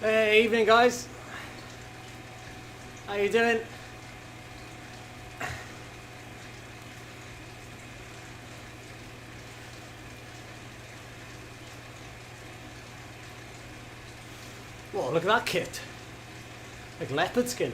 Hey, evening guys. How you doing? Whoa, look at that kit. Like leopard skin.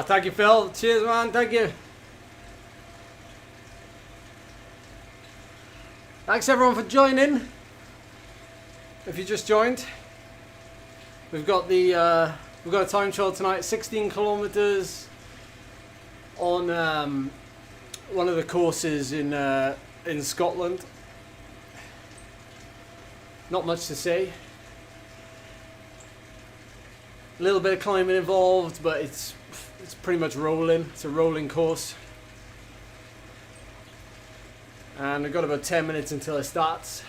Thank you, Phil. Cheers, man. Thank you. Thanks everyone for joining. If you just joined, we've got a time trial tonight, 16 kilometers on one of the courses in Scotland. Not much to say. A little bit of climbing involved, but it's pretty much rolling. It's a rolling course. And I've got about 10 minutes until it starts.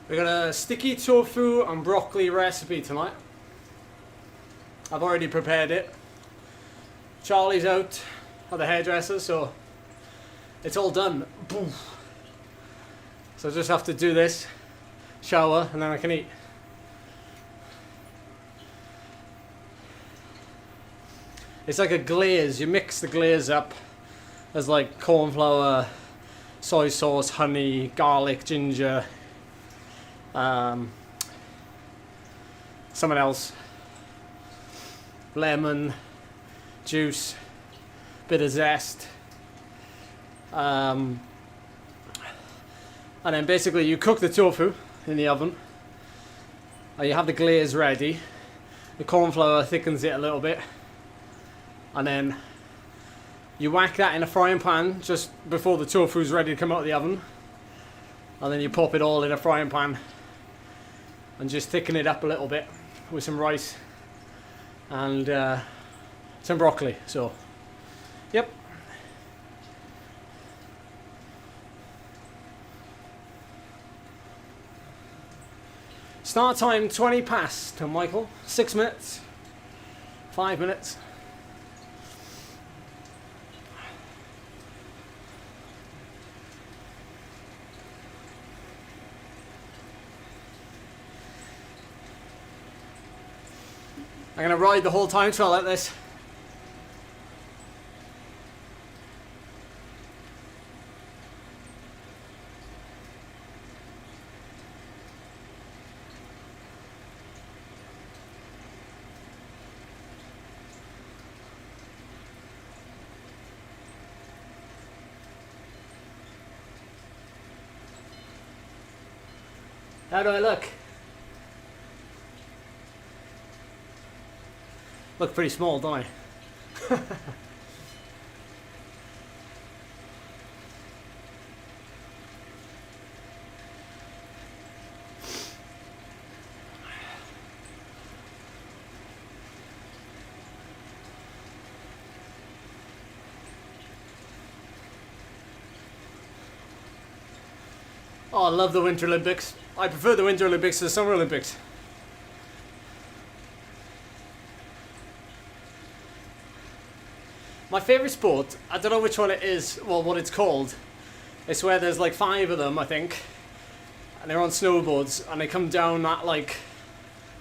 We got a sticky tofu and broccoli recipe tonight. I've already prepared it. Charlie's out at the hairdresser, so it's all done. Boom. So I just have to do this, shower, and then I can eat. It's like a glaze. You mix the glaze up. There's like corn flour, soy sauce, honey, garlic, ginger, something else, lemon juice, bit of zest, and then basically you cook the tofu in the oven, and you have the glaze ready. The corn flour thickens it a little bit, and then You whack that in a frying pan just before the tofu's ready to come out of the oven. And then you pop it all in a frying pan and just thicken it up a little bit with some rice and some broccoli. So, yep. Start time 20 past, Michael. 6 minutes. 5 minutes. I'm going to ride the whole time trial like this. How do I look? Look pretty small, don't I? Oh, I love the Winter Olympics. I prefer the Winter Olympics to the Summer Olympics. My favourite sport, I don't know which one it is, well, what it's called. It's where there's like 5 of them, I think. And they're on snowboards, and they come down that, like,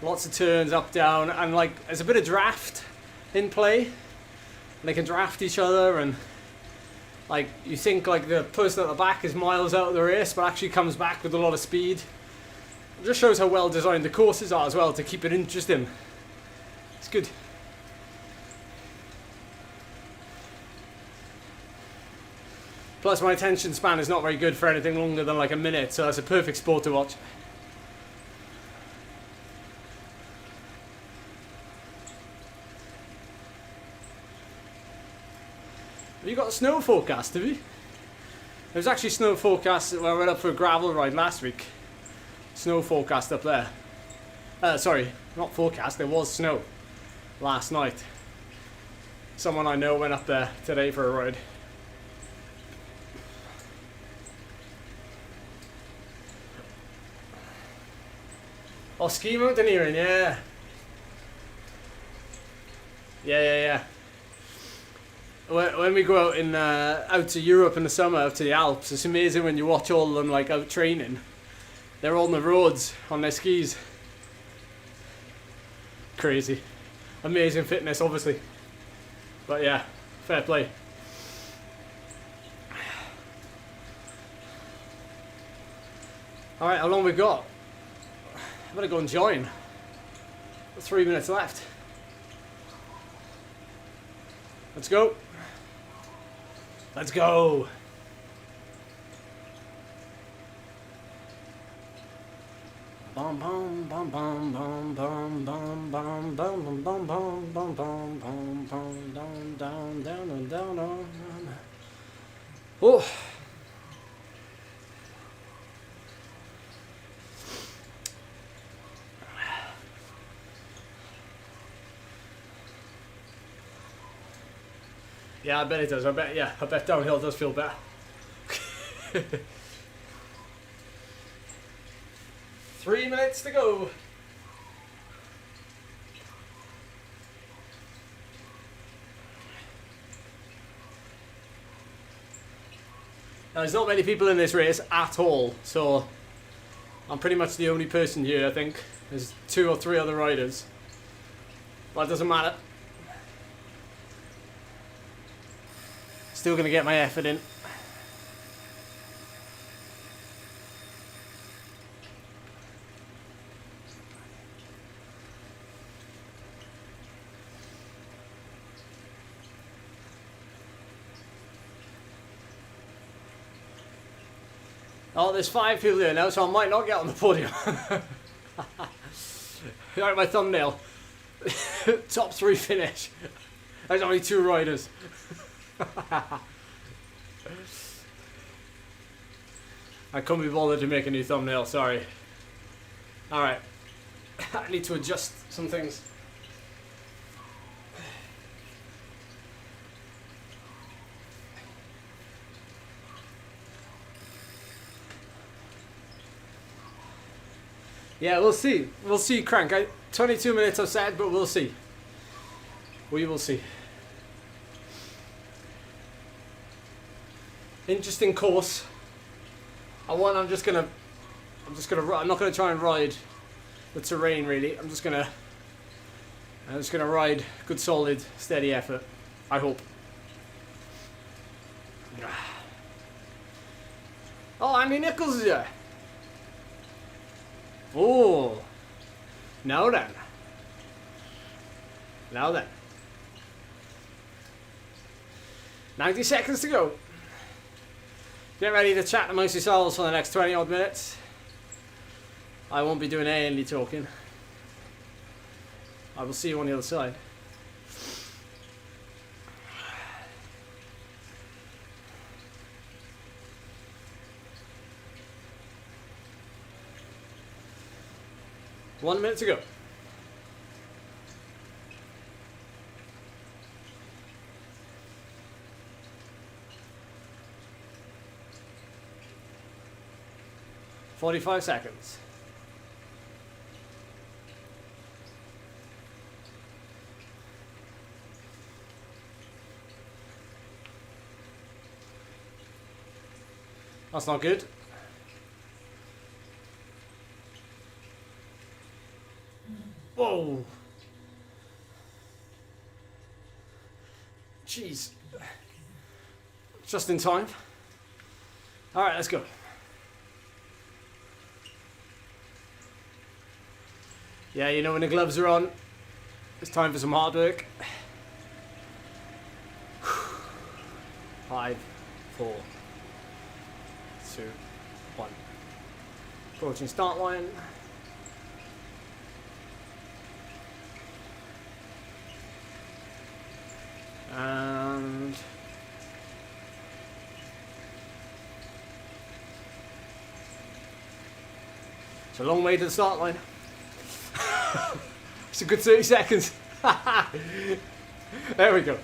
lots of turns, up, down, and like, there's a bit of draft in play. And they can draft each other, and like, you think like the person at the back is miles out of the race, but actually comes back with a lot of speed. It just shows how well designed the courses are as well to keep it interesting. It's good. Plus my attention span is not very good for anything longer than like a minute, so that's a perfect sport to watch. Have you got a snow forecast, have you? There was actually snow forecast when I went up for a gravel ride last week. Snow forecast up there. Sorry, not forecast, there was snow last night. Someone I know went up there today for a ride. Oh, ski mountaineering, yeah. Yeah. When we go out out to Europe in the summer, out to the Alps, it's amazing when you watch all of them like out training. They're on the roads on their skis. Crazy. Amazing fitness, obviously. But yeah, fair play. Alright, how long we got? I better go and join. 3 minutes left. Let's go. Let's go. Bum bum bum bum bum bum bum bum bum bum bum bum bum bum bum bum down down down and down on. Oh. Yeah, I bet it does. I bet downhill does feel better. 3 minutes to go. Now, there's not many people in this race at all, so I'm pretty much the only person here, I think. There's 2 or 3 other riders. But it doesn't matter. Still gonna get my effort in. Oh, there's 5 people there now, so I might not get on the podium. Like my thumbnail. Top 3 finish. There's only 2 riders. I couldn't be bothered to make a new thumbnail, sorry. Alright. I need to adjust some things. Yeah, we'll see. We'll see, Crank. 22 minutes I've said, but we'll see. We will see. Interesting course. I'm not gonna try and ride the terrain really. I'm just gonna ride good, solid, steady effort. I hope. Oh, Andy Nichols is here. Oh. Now then. 90 seconds to go. Get ready to chat amongst yourselves for the next 20 odd minutes. I won't be doing any talking. I will see you on the other side. One minute to go. "45 seconds. That's not good. Whoa. Jeez. Just in time. Alright, let's go. Yeah, you know when the gloves are on, it's time for some hard work. 5, 4, 2, 1. Approaching start line. And it's a long way to the start line. It's a good 30 seconds. There we go.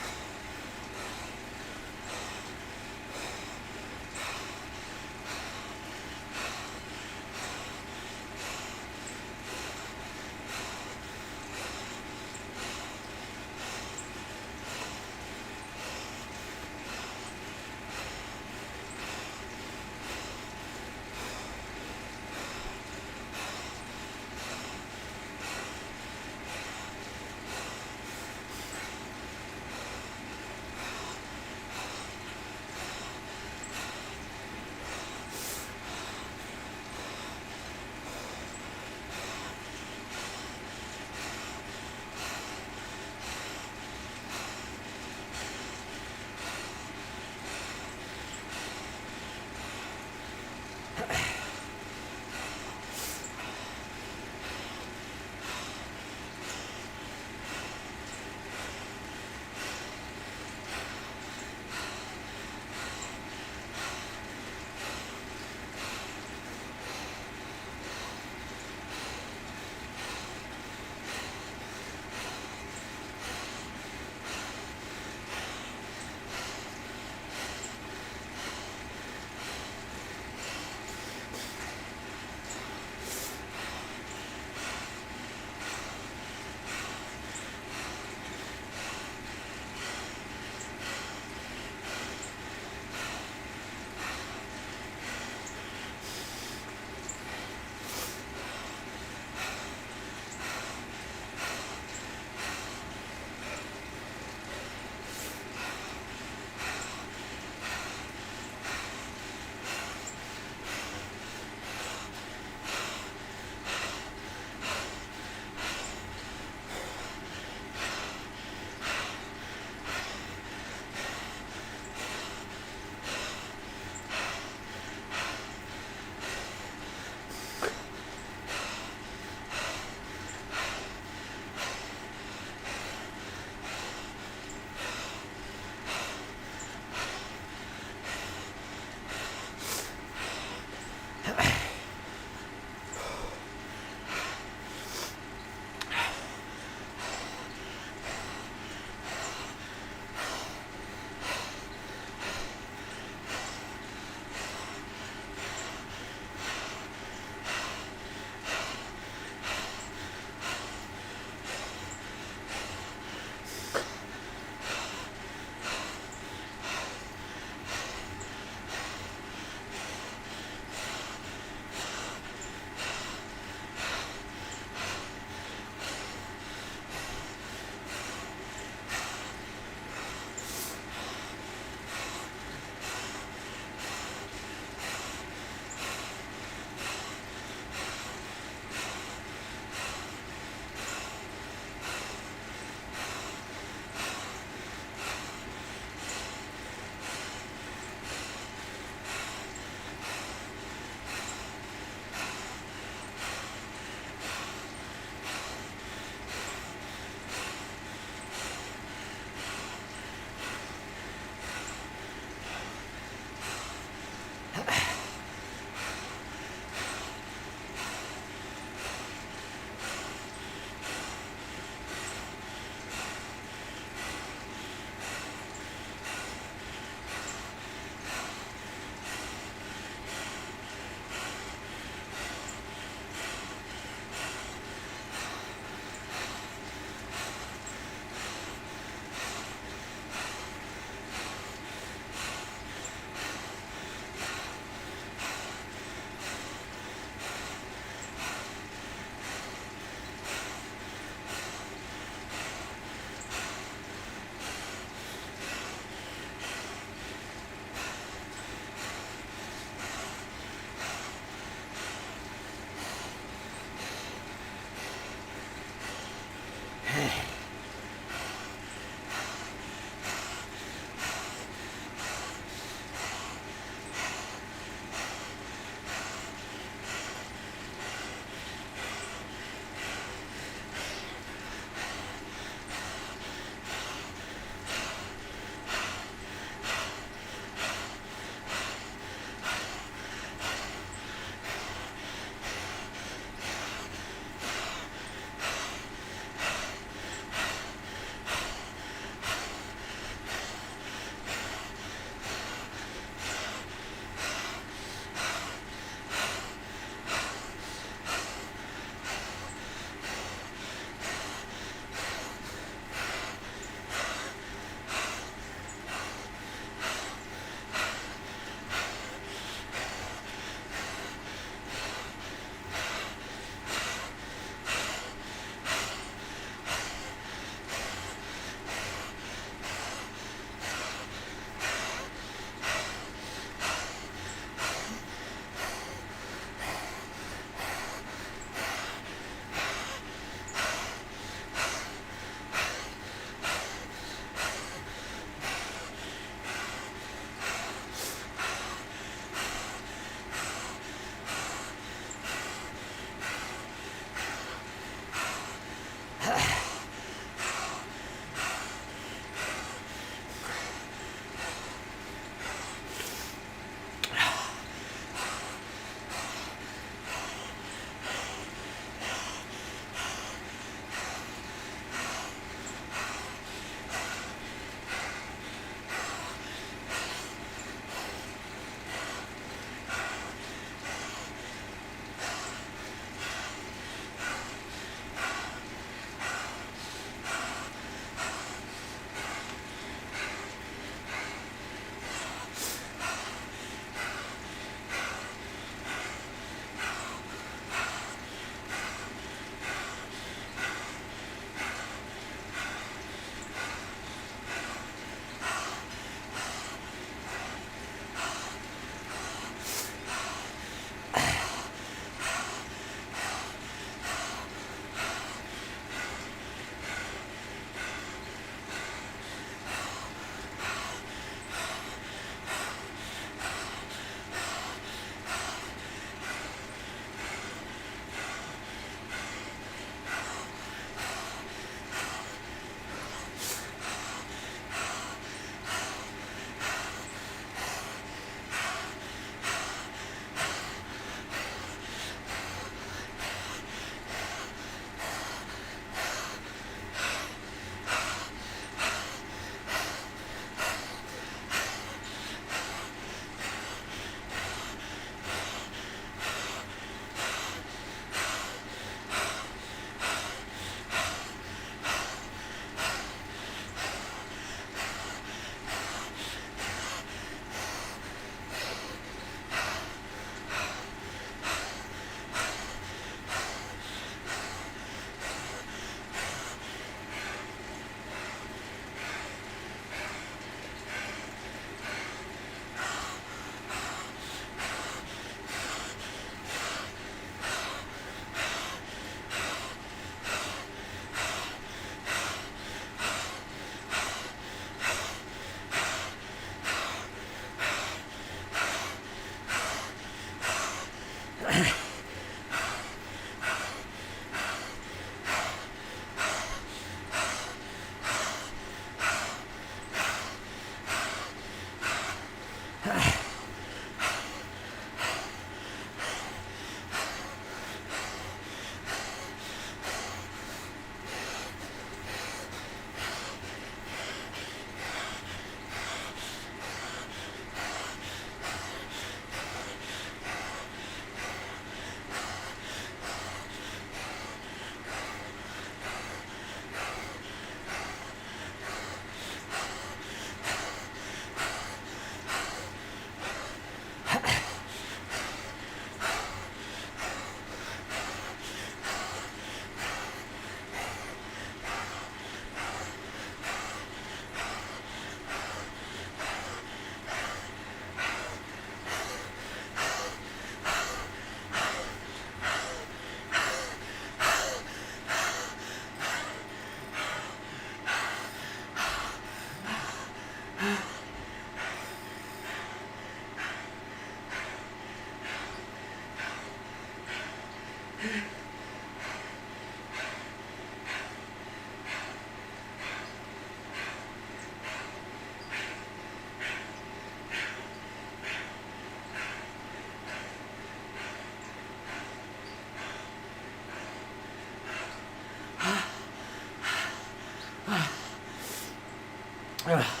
Oh.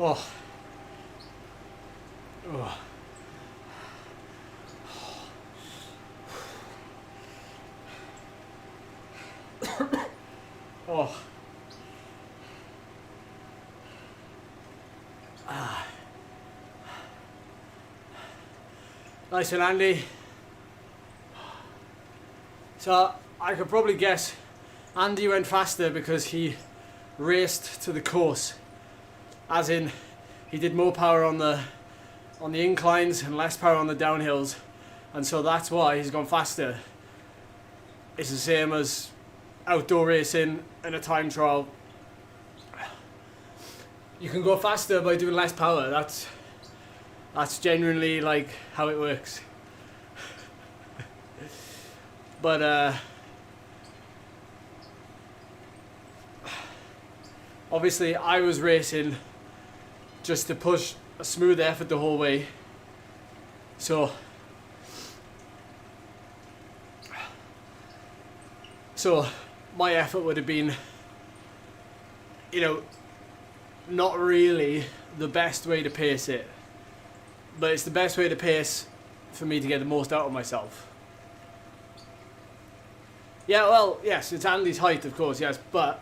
Oh. Oh. Ah. Nice one, Andy. So I could probably guess Andy went faster because he raced to the course. As in, he did more power on the inclines and less power on the downhills, and so that's why he's gone faster. It's the same as outdoor racing and a time trial. You can go faster by doing less power. That's genuinely like how it works. But obviously I was racing just to push a smooth effort the whole way. So my effort would have been, you know, not really the best way to pace it, but it's the best way to pace for me to get the most out of myself. Yeah, well, yes, it's Andy's height, of course, yes, but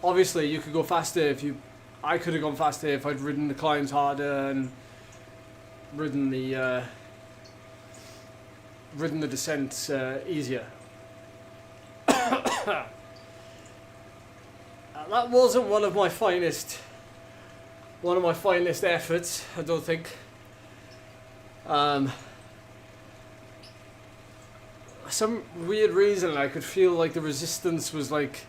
obviously you could go faster if you... I could have gone faster if I'd ridden the climbs harder and ridden the descents easier. That wasn't one of my finest efforts, I don't think. Some weird reason I could feel like the resistance was like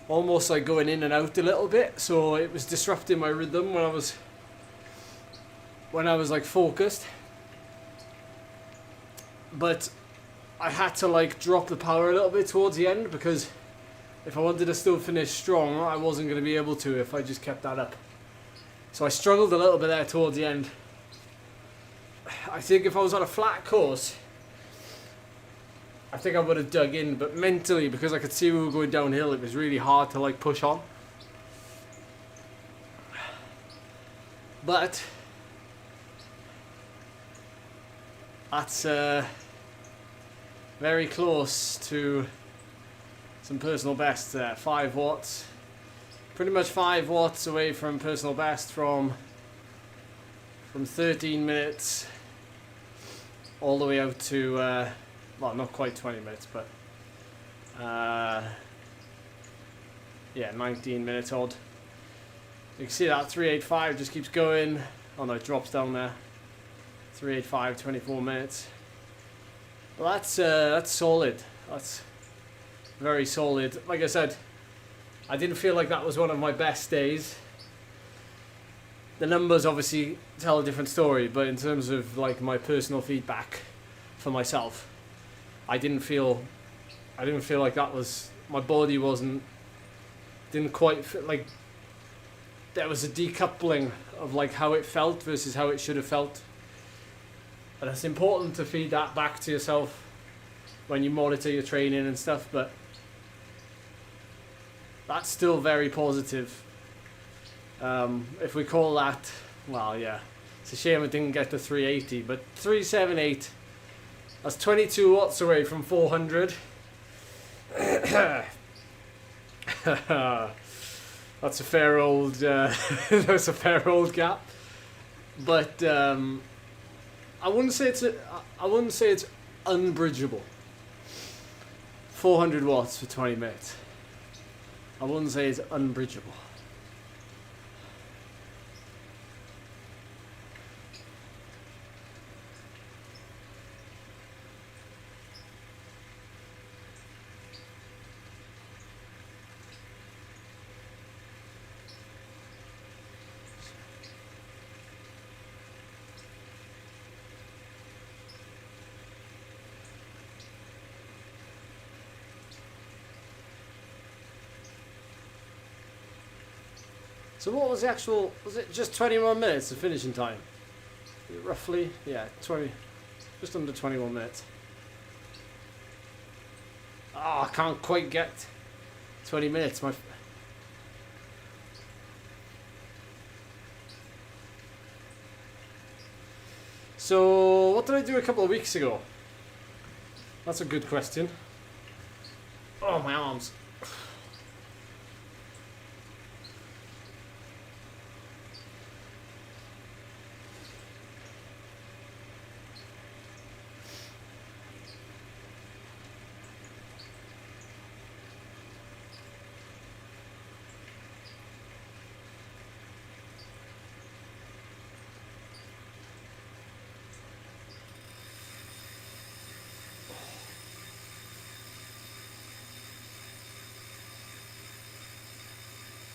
almost like going in and out a little bit, so it was disrupting my rhythm when I was like focused. But I had to like drop the power a little bit towards the end, because if I wanted to still finish strong, I wasn't going to be able to if I just kept that up. So I struggled a little bit there towards the end. I think if I was on a flat course, I think I would have dug in, but mentally, because I could see we were going downhill, it was really hard to like push on. But that's very close to some personal bests there. 5 watts, pretty much 5 watts away from personal best from 13 minutes all the way out to well, not quite 20 minutes, but yeah, 19 minutes odd. You can see that 385 just keeps going. Oh no, it drops down there. 385, 24 minutes. Well, that's solid. That's very solid. Like I said, I didn't feel like that was one of my best days. The numbers obviously tell a different story, but in terms of like my personal feedback for myself, I didn't feel like that was, my body didn't quite feel like there was a decoupling of like how it felt versus how it should have felt. And it's important to feed that back to yourself when you monitor your training and stuff, but that's still very positive. If we call that, well, yeah, it's a shame it didn't get to 380, but 378, that's 22 watts away from 400. That's a fair old that's a fair old gap, but I wouldn't say it's unbridgeable. 400 watts for 20 minutes. I wouldn't say it's unbridgeable. So what was the actual, was it just 21 minutes the finishing time? Roughly, yeah, 20, just under 21 minutes. Oh, I can't quite get 20 minutes. So, what did I do a couple of weeks ago? That's a good question. Oh, my arms.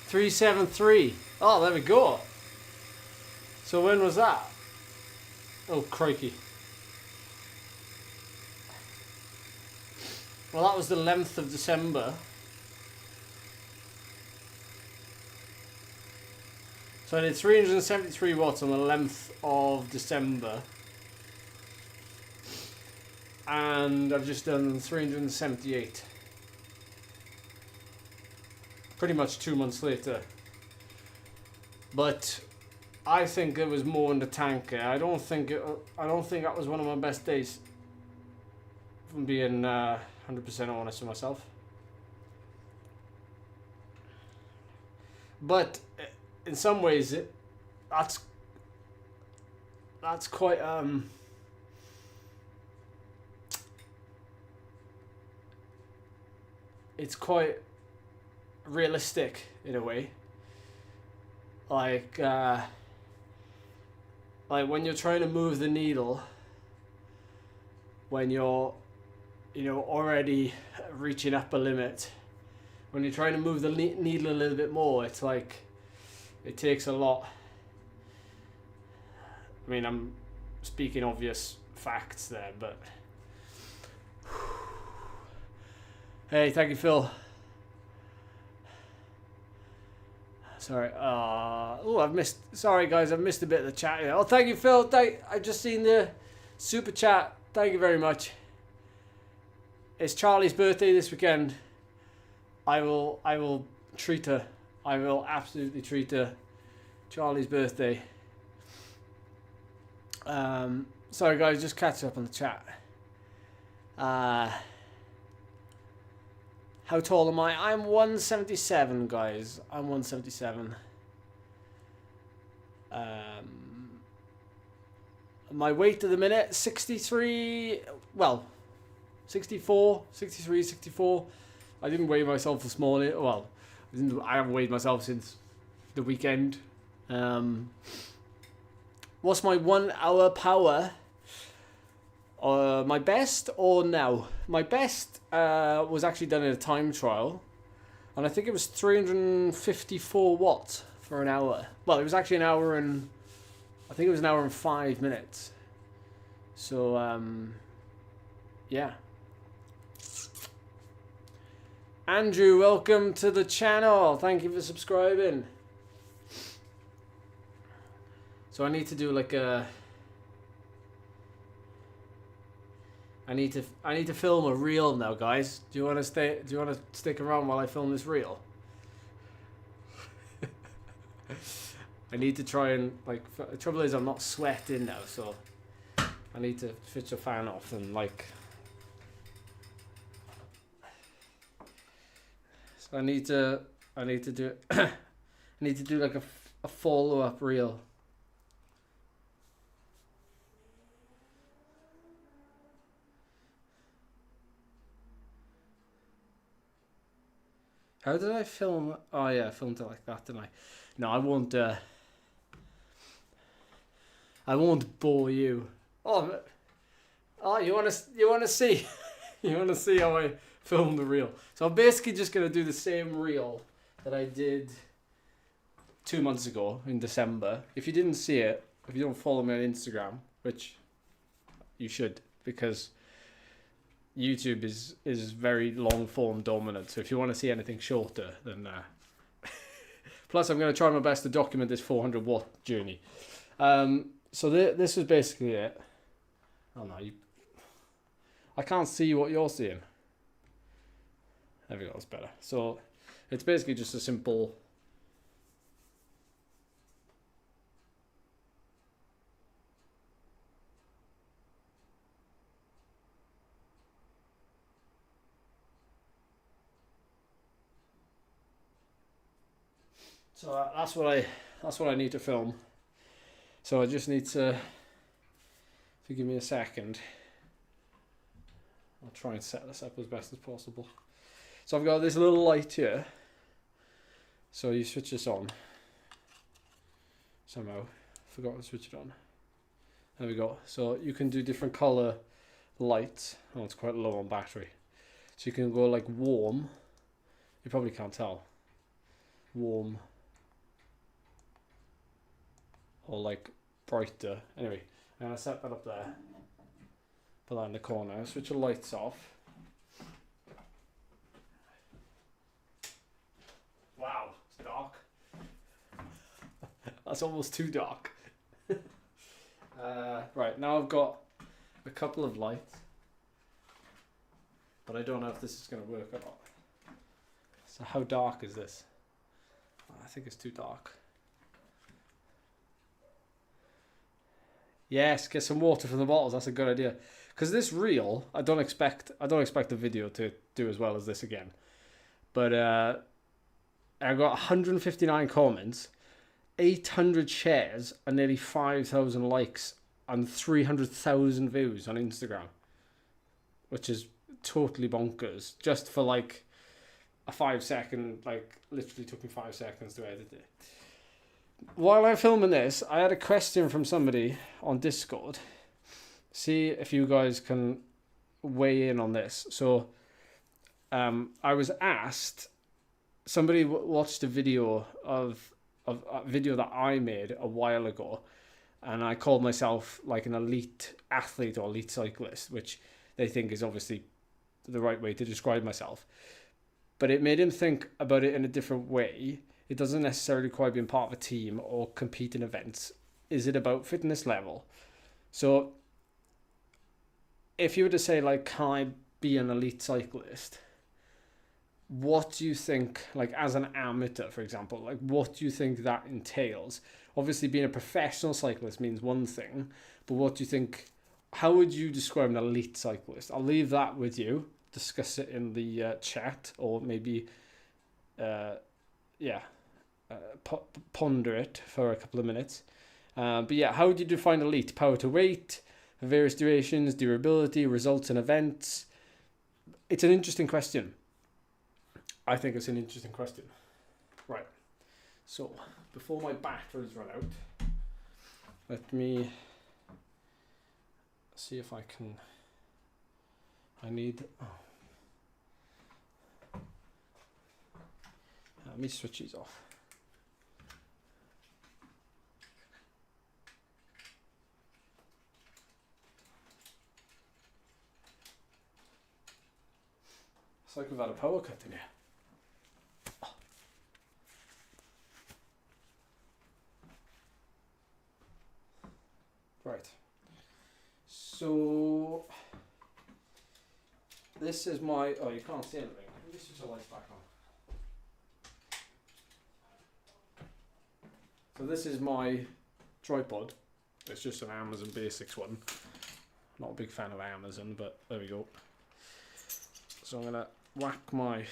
373. Oh, there we go. So when was that? Oh, crikey. Well, that was the 11th of December. So I did 373 watts on the 11th of December. And I've just done 378. Pretty much 2 months later. But I think it was more in the tank. I don't think that was one of my best days. If I'm being 100% honest with myself. But in some ways, that's quite it's quite realistic in a way. Like when you're trying to move the needle, when you're already reaching upper limit, when you're trying to move the needle a little bit more, it's like it takes a lot. I mean, I'm speaking obvious facts there, but hey, thank you, Phil. Sorry. I've missed. Sorry, guys, I've missed a bit of the chat here. Oh, thank you, Phil. I've just seen the super chat. Thank you very much. It's Charlie's birthday this weekend. I will treat her. I will absolutely treat her. Charlie's birthday. Sorry, guys, just catch up on the chat. How tall am I? I'm 177, guys. I'm 177. My weight at the minute, 63, well, 64, 63, 64. I didn't weigh myself this morning. Well, I haven't weighed myself since the weekend. What's my 1 hour power? My best or now? My best was actually done in a time trial, and I think it was 354 watts for an hour. Well, it was actually an hour and I think it was an hour and 5 minutes. So yeah. Andrew, welcome to the channel. Thank you for subscribing. So I need to do like a. I need to film a reel now, guys. Do you want to stick around while I film this reel? I need to try and the trouble is I'm not sweating now, so I need to switch the fan off and So I need to do I need to do like a follow up reel. How did I film? Oh yeah, I filmed it like that, didn't I? No, I won't. I won't bore you. Oh, you wanna see? You wanna see how I filmed the reel? So I'm basically just gonna do the same reel that I did 2 months ago in December. If you didn't see it, if you don't follow me on Instagram, which you should, because YouTube is very long form dominant. So if you want to see anything shorter, then Plus, I'm going to try my best to document this 400 watt journey. So this is basically it. Oh no, I can't see what you're seeing. There we go, that's better. So it's basically just a simple so that's what I need to film. So I just need to give me a second. I'll try and set this up as best as possible. So I've got this little light here. So you switch this on. Somehow forgot to switch it on. There we go. So you can do different color lights. Oh, it's quite low on battery. So you can go like warm. You probably can't tell. Warm. Or like brighter. Anyway, I'm gonna set that up there. Put that in the corner. Switch the lights off. Wow, it's dark. That's almost too dark. Right, now I've got a couple of lights, but I don't know if this is going to work or not. So how dark is this? I think it's too dark. Yes, get some water from the bottles. That's a good idea. Because this reel, I don't expect the video to do as well as this again. But I got 159 comments, 800 shares, and nearly 5,000 likes, and 300,000 views on Instagram, which is totally bonkers. Just for like a 5 second, like literally took me 5 seconds to edit it. While I'm filming this, I had a question from somebody on Discord. See if you guys can weigh in on this. So I was asked, somebody watched a video of a video that I made a while ago, and I called myself like an elite athlete or elite cyclist, which they think is obviously the right way to describe myself. But it made him think about it in a different way. It doesn't necessarily require being part of a team or compete in events. Is it about fitness level? So if you were to say, like, can I be an elite cyclist? What do you think, like as an amateur, for example, like what do you think that entails? Obviously being a professional cyclist means one thing, but what do you think, how would you describe an elite cyclist? I'll leave that with you. Discuss it in the chat, or maybe, ponder it for a couple of minutes. But yeah, how would you define elite? Power to weight, various durations, durability, results in events? It's an interesting question. I think it's an interesting question. Right. So, before my batteries run out, let me see if I can. Let me switch these off. It's like we've had a power cut in here. Right. So this is my. Oh, you can't see anything. Let me switch the lights back on. So this is my tripod. It's just an Amazon Basics one. Not a big fan of Amazon, but there we go. So I'm gonna whack my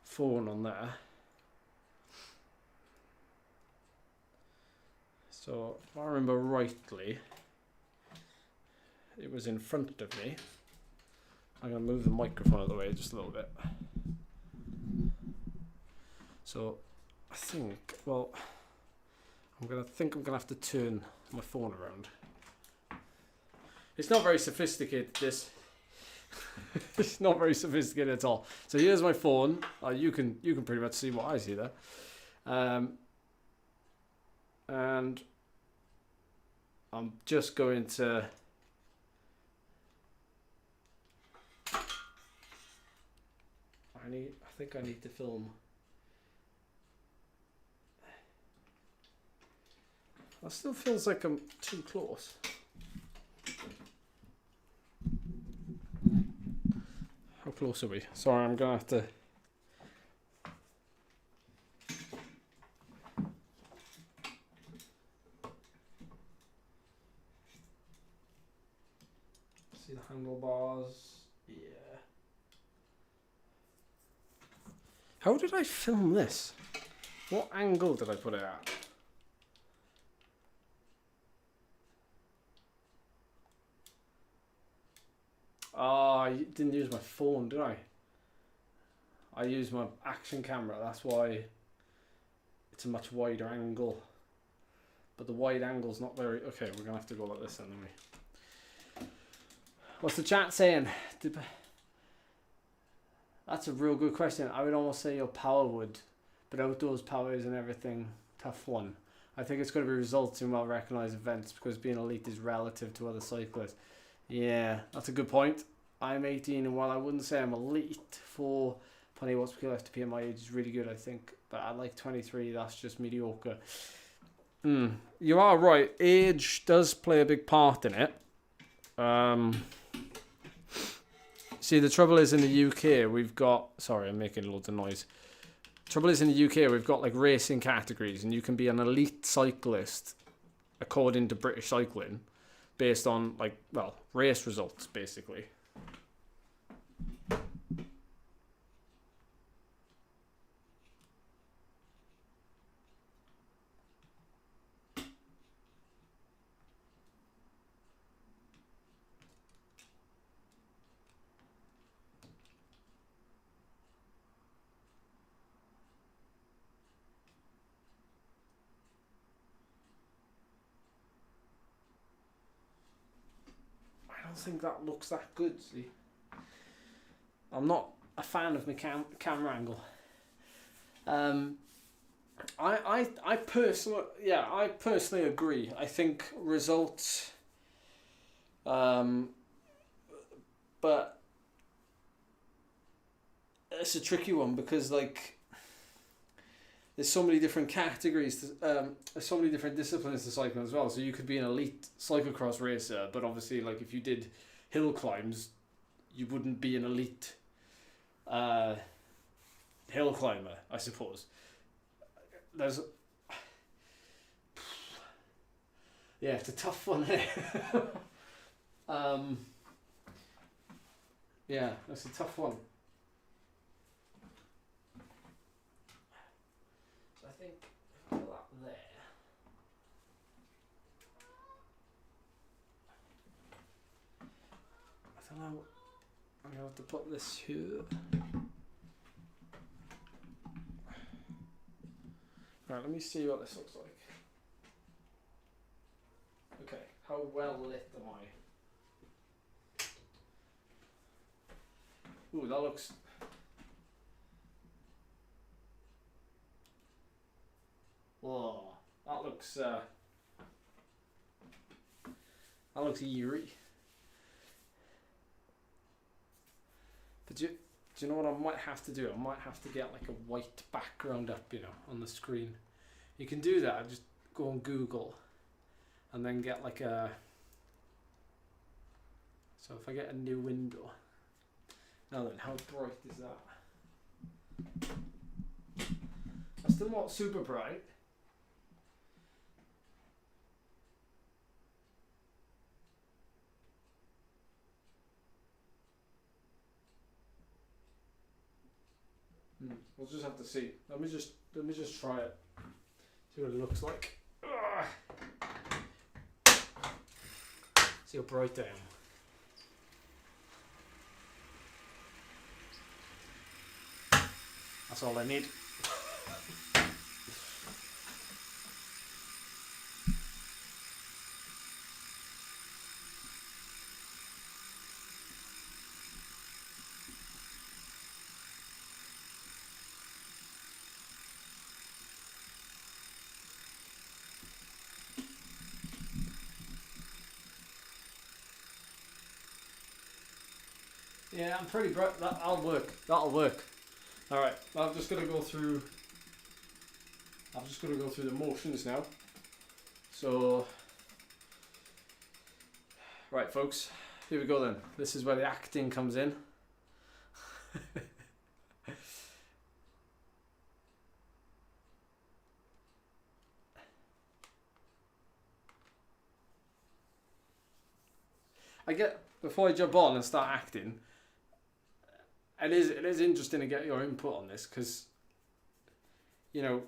phone on there. So if I remember rightly, it was in front of me. I'm going to move the microphone out of the way just a little bit. So I think, well, I'm going to have to turn my phone around. It's not very sophisticated, this. It's not very sophisticated at all. So here's my phone. You can pretty much see what I see there. And I'm just going to I think I need to film That still feels like I'm too close. How close are we? Sorry, I'm gonna have to. See the handlebars? Yeah. How did I film this? What angle did I put it at? Oh, I didn't use my phone, did I? I used my action camera, that's why it's a much wider angle. But the wide angle's not very... Okay, we're going to have to go like this then, anyway. What's the chat saying? That's a real good question. I would almost say your power would, but outdoors powers and everything, tough one. I think it's going to be results in well-recognised events because being elite is relative to other cyclists. Yeah, that's a good point. I'm 18 and while I wouldn't say I'm elite for 20 watts per kilo FTP at my age is really good, I think. But at like 23, that's just mediocre. You are right. Age does play a big part in it. See, the trouble is in the UK, we've got... Sorry, I'm making loads of noise. Trouble is in the UK, we've got like racing categories and you can be an elite cyclist according to British cycling based on like, well, race results basically. I don't think that looks that good, see. I'm not a fan of my camera angle. I personally agree. I think results, but it's a tricky one because like there's so many different categories, there's so many different disciplines to cycling as well. So you could be an elite cyclocross racer, but obviously like if you did hill climbs, you wouldn't be an elite hill climber, I suppose. There's it's a tough one here. Yeah, that's a tough one. So I think if I put that there. I don't know. I'm gonna have to put this here. Right, let me see what this looks like. Okay, how well lit am I? Ooh, that looks... Whoa, that looks eerie. But do you know what I might have to do? I might have to get like a white background up, you know, on the screen. You can do that, just go on Google and then get like a... So if I get a new window. Now then, how bright is that? That's still not super bright. We'll just have to see. Let me just try it. See what it looks like. Ugh. See how bright I am. That's all I need. Yeah, I'm pretty bright. That'll work. That'll work. All right. I'm just gonna go through the motions now. So, right, folks, here we go then. This is where the acting comes in. Before I jump on and start acting, it is interesting to get your input on this, because, you know,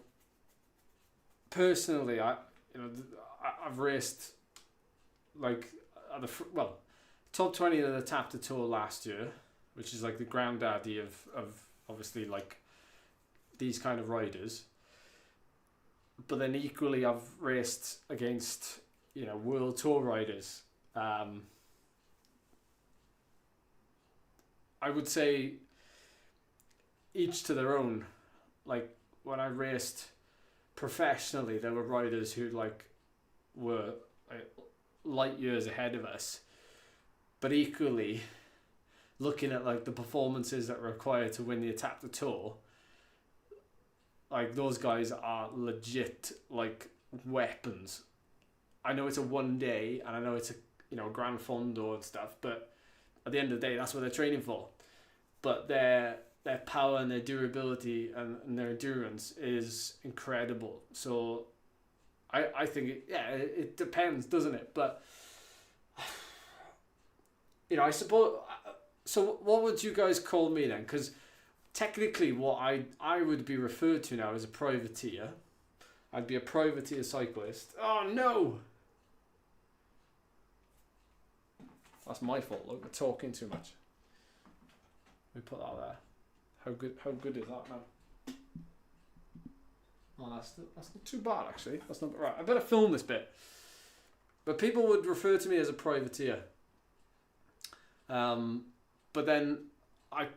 personally, I've raced like top 20 of the Tap to Tour last year, which is like the granddaddy of obviously like these kind of riders. But then equally, I've raced against, you know, world tour riders. I would say each to their own. Like when I raced professionally, there were riders who were light years ahead of us, but equally looking at like the performances that were required to win the Tap to Tour, like those guys are legit like weapons. I know it's a one day and I know it's a, you know, Grand Fondo and stuff, but at the end of the day, that's what they're training for. But their power and their durability and their endurance is incredible. So I think it depends, doesn't it? But, you know, I suppose, so what would you guys call me then? Because technically what I would be referred to now as a privateer. I'd be a privateer cyclist. Oh no! That's my fault. Look, we're talking too much. We put that there. How good is that, man? Oh, that's not too bad actually. That's not right. I better film this bit. But people would refer to me as a privateer. But then I'm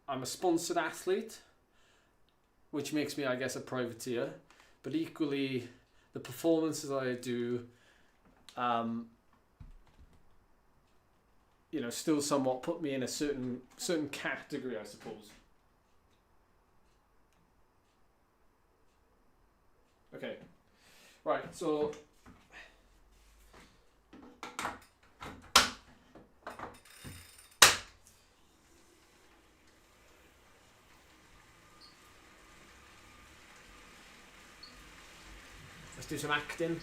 a sponsored athlete, which makes me, I guess, a privateer. But equally, the performances I do, you know, still somewhat put me in a certain category, I suppose. Okay, right. So let's do some acting.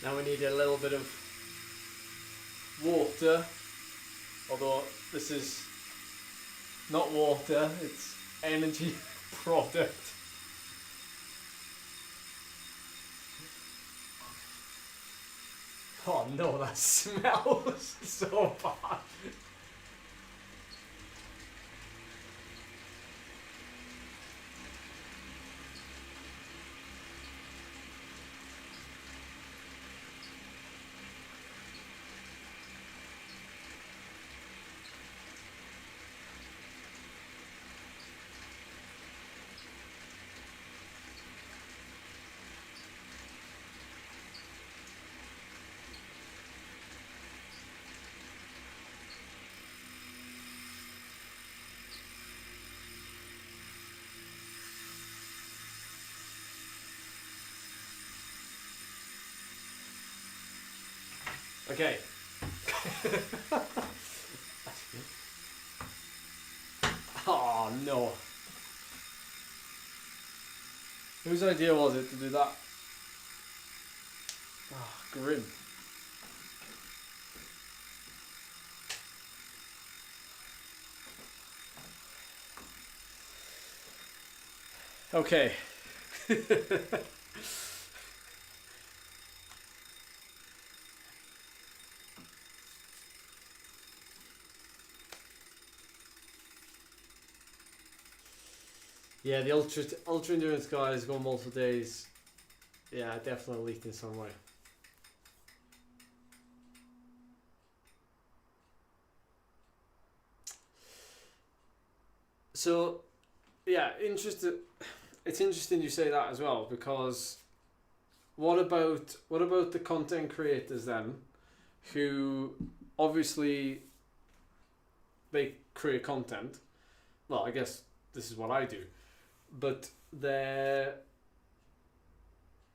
Now we need a little bit of water, although this is not water, it's energy product. Oh no, that smells so bad. Okay. Oh no. Whose idea was it to do that? Oh, grim. Okay. Yeah, the ultra endurance guys go multiple days. Yeah, definitely leaked in some way. So, yeah, interested. It's interesting you say that as well, because what about the content creators then, who obviously they create content. Well, I guess this is what I do, but their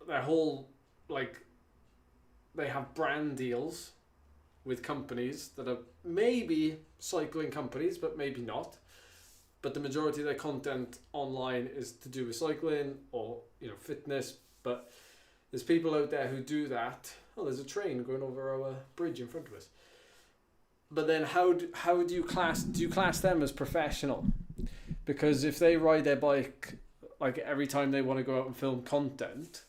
whole, like, they have brand deals with companies that are maybe cycling companies, but maybe not. But the majority of their content online is to do with cycling or, fitness. But there's people out there who do that. Oh, there's a train going over our bridge in front of us. But then how do you class them as professional? Because if they ride their bike like every time they want to go out and film content,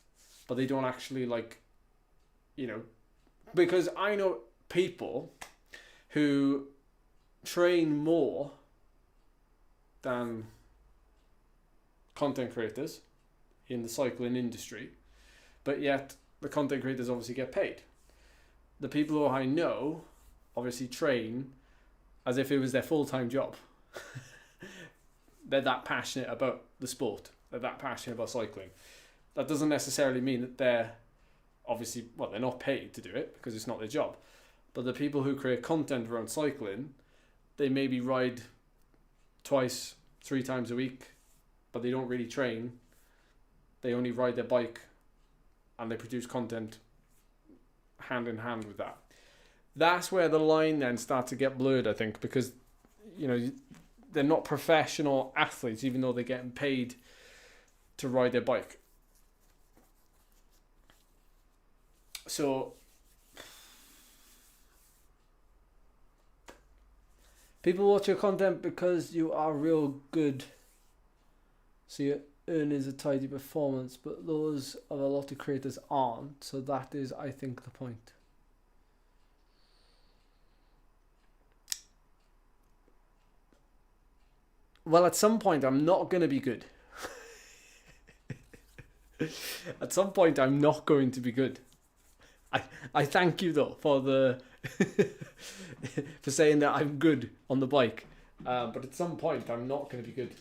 but they don't actually because I know people who train more than content creators in the cycling industry, but yet the content creators obviously get paid. The people who I know obviously train as if it was their full-time job. They're that passionate about the sport. They're that passionate about cycling. That doesn't necessarily mean that they're they're not paid to do it because it's not their job. But the people who create content around cycling, they maybe ride 2-3 times a week, but they don't really train. They only ride their bike and they produce content hand in hand with that. That's where the line then starts to get blurred, I think, because they're not professional athletes, even though they're getting paid to ride their bike. So people watch your content because you are real good, so your earnings a tidy performance, but those of a lot of creators aren't. So that is, I think, the point. Well, at some point, I'm not going to be good. At some point, I'm not going to be good. I thank you, though, for for saying that I'm good on the bike. But at some point, I'm not going to be good.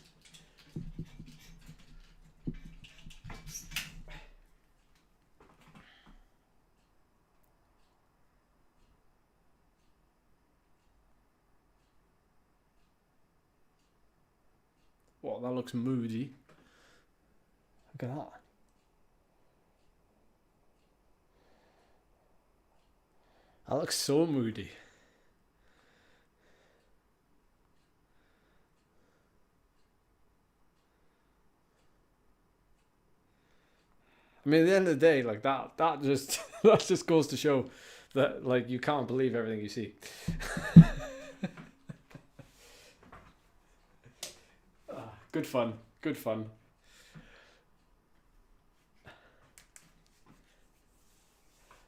Well, that looks moody. Look at that. That looks so moody. I mean, at the end of the day, like that just that just goes to show that like you can't believe everything you see. Good fun. Good fun.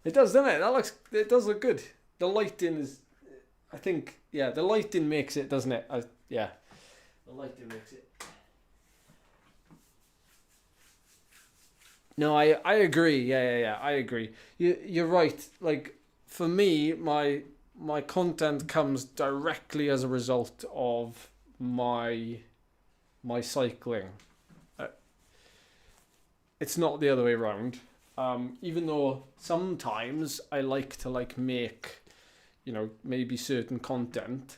It does, doesn't it? It does look good. The lighting is, I think, yeah, the lighting makes it, doesn't it? Yeah, the lighting makes it. No, I agree. Yeah, I agree. You're right. Like, for me, my content comes directly as a result of my cycling. It's not the other way around. Even though sometimes I like to make, maybe certain content.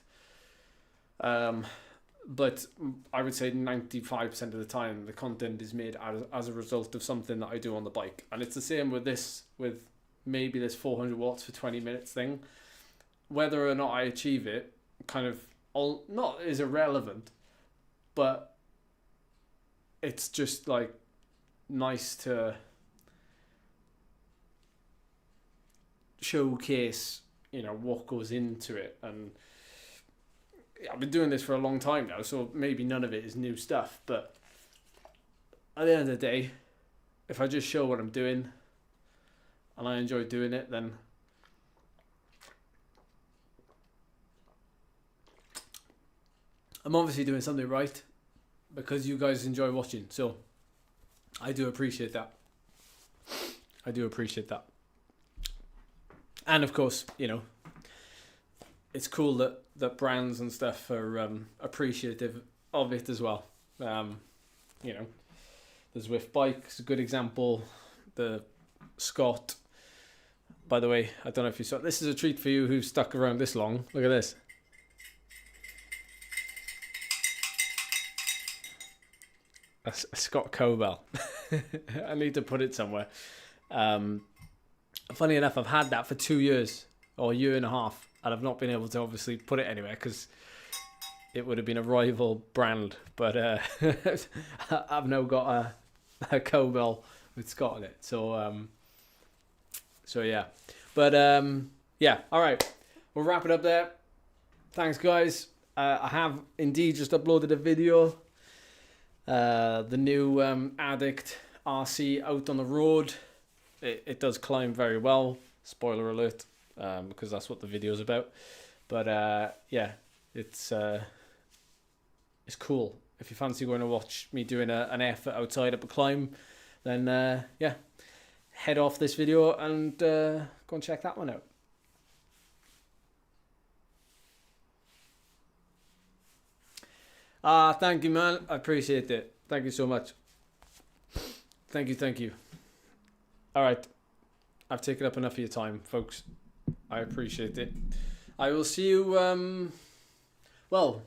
But I would say 95% of the time the content is made as a result of something that I do on the bike. And it's the same with maybe this 400 watts for 20 minutes thing. Whether or not I achieve it kind of not is irrelevant, but it's just like nice to showcase, what goes into it. And I've been doing this for a long time now, so maybe none of it is new stuff, but at the end of the day, if I just show what I'm doing and I enjoy doing it, then I'm obviously doing something right because you guys enjoy watching. So I do appreciate that. And of course, it's cool that brands and stuff are appreciative of it as well. You know, the Zwift bike is a good example. The Scott, by the way, I don't know if you saw, this is a treat for you who's stuck around this long. Look at this. A Scott Cobell. I need to put it somewhere. Funny enough, I've had that for 2 years or a year and a half, and I've not been able to obviously put it anywhere because it would have been a rival brand. But I've now got a Cobell with Scott on it. So yeah. But yeah, all right. We'll wrap it up there. Thanks, guys. I have indeed just uploaded a video. The new Addict RC out on the road. It does climb very well. Spoiler alert, because that's what the video's about. But yeah, it's cool. If you fancy going to watch me doing an effort outside up a climb, then yeah, head off this video and go and check that one out. Thank you, man. I appreciate it. Thank you so much. Thank you. All right. I've taken up enough of your time, folks. I appreciate it. I will see you, well,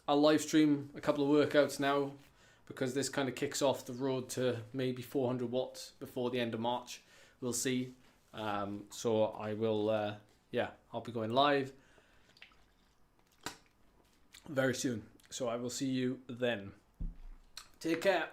I'll live stream a couple of workouts now because this kind of kicks off the road to maybe 400 watts before the end of March. We'll see. So I will, yeah, I'll be going live very soon. So I will see you then. Take care.